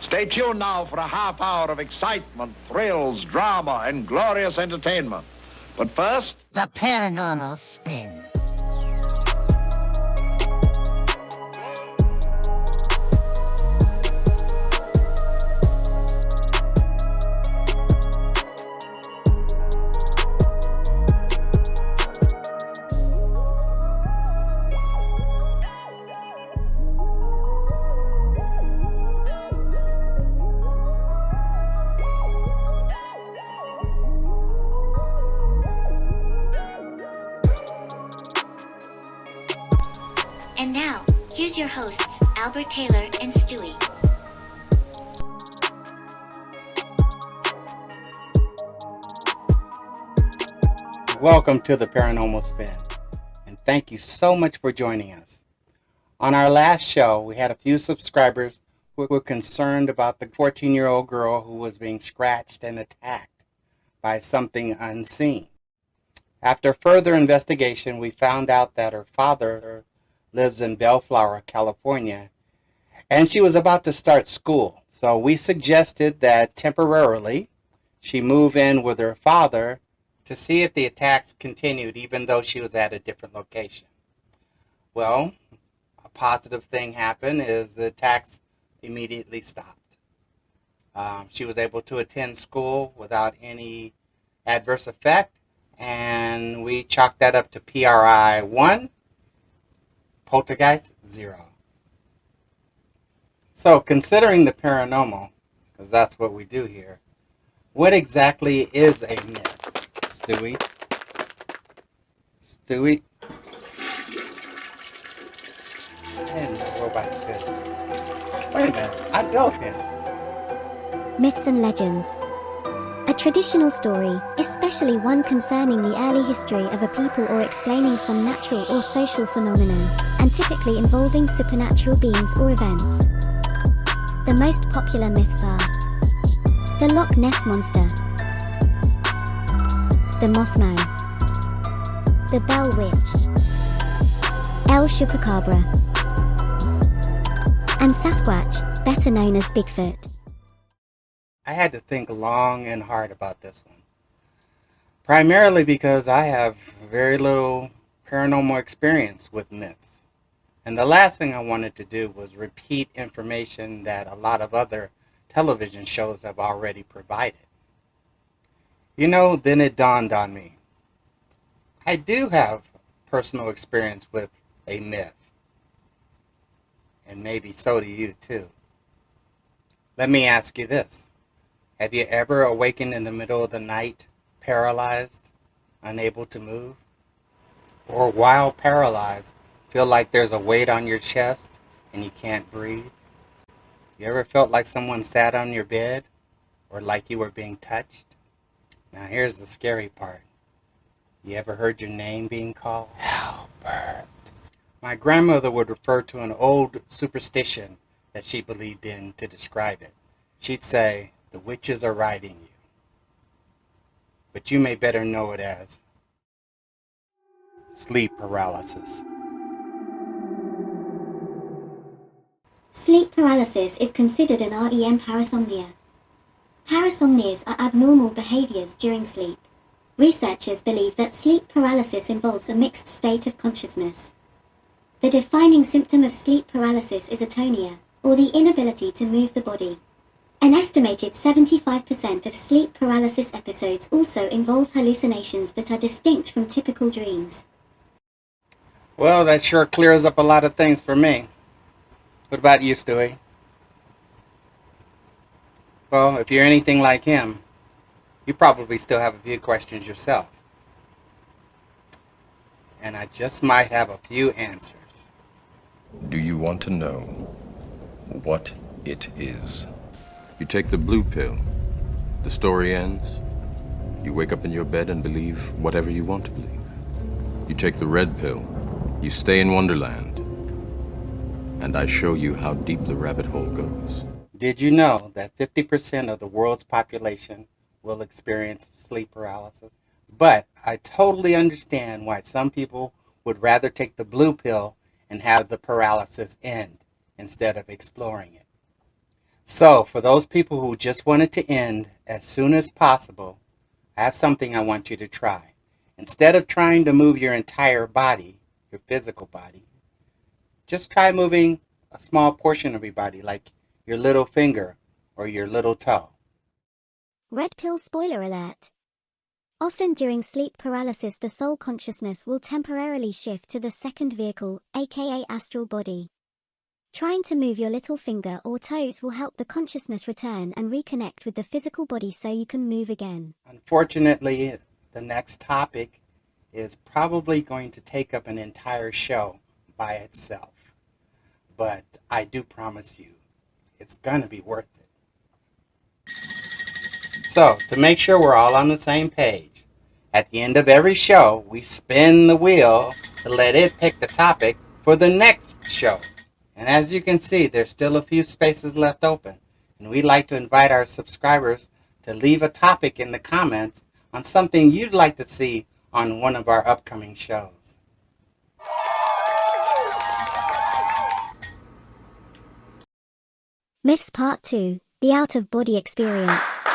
Stay tuned now for a half hour of excitement, thrills, drama, and glorious entertainment. But first, The Paranormal Spin. And now, here's your hosts, Albert Taylor and Stewie. Welcome to the Paranormal Spin, and thank you so much for joining us. On our last show, we had a few subscribers who were concerned about the 14-year-old girl who was being scratched and attacked by something unseen. After further investigation, we found out that her father lives in Bellflower, California, and she was about to start school. So we suggested that temporarily she move in with her father to see if the attacks continued even though she was at a different location. Well, a positive thing happened is the attacks immediately stopped. She was able to attend school without any adverse effect, and we chalked that up to PRI 1, Poltergeist 0. So, considering the paranormal, because that's what we do here, what exactly is a myth, Stewie? Stewie? And the robot's good. Wait a minute, I built him. Myths and legends. A traditional story, especially one concerning the early history of a people or explaining some natural or social phenomenon, and typically involving supernatural beings or events. The most popular myths are the Loch Ness Monster, the Mothman, the Bell Witch, El Chupacabra, and Sasquatch, better known as Bigfoot. I had to think long and hard about this one. Primarily because I have very little paranormal experience with myths. And the last thing I wanted to do was repeat information that a lot of other television shows have already provided. You know, then it dawned on me. I do have personal experience with a myth. And maybe so do you too. Let me ask you this. Have you ever awakened in the middle of the night, paralyzed, unable to move? Or while paralyzed, feel like there's a weight on your chest and you can't breathe? You ever felt like someone sat on your bed or like you were being touched? Now here's the scary part. You ever heard your name being called? Albert. My grandmother would refer to an old superstition that she believed in to describe it. She'd say, "The witches are riding you." But you may better know it as sleep paralysis. Sleep paralysis is considered an REM parasomnia. Parasomnias are abnormal behaviors during sleep. Researchers believe that sleep paralysis involves a mixed state of consciousness. The defining symptom of sleep paralysis is atonia, or the inability to move the body. An estimated 75% of sleep paralysis episodes also involve hallucinations that are distinct from typical dreams. Well, that sure clears up a lot of things for me. What about you, Stewie? Well, if you're anything like him, you probably still have a few questions yourself. And I just might have a few answers. Do you want to know what it is? You take the blue pill, the story ends. You wake up in your bed and believe whatever you want to believe. You take the red pill, you stay in Wonderland, and I show you how deep the rabbit hole goes. Did you know that 50% of the world's population will experience sleep paralysis? But I totally understand why some people would rather take the blue pill and have the paralysis end instead of exploring it. So, for those people who just want it to end as soon as possible, I have something I want you to try. Instead of trying to move your entire body, your physical body, just try moving a small portion of your body, like your little finger or your little toe. Red pill spoiler alert. Often during sleep paralysis, the soul consciousness will temporarily shift to the second vehicle, aka astral body. Trying to move your little finger or toes will help the consciousness return and reconnect with the physical body so you can move again. Unfortunately, the next topic is probably going to take up an entire show by itself. But I do promise you, it's going to be worth it. So, to make sure we're all on the same page, at the end of every show, we spin the wheel to let it pick the topic for the next show. And as you can see, there's still a few spaces left open. And we'd like to invite our subscribers to leave a topic in the comments on something you'd like to see on one of our upcoming shows. Myths Part 2, The Out-of-Body Experience.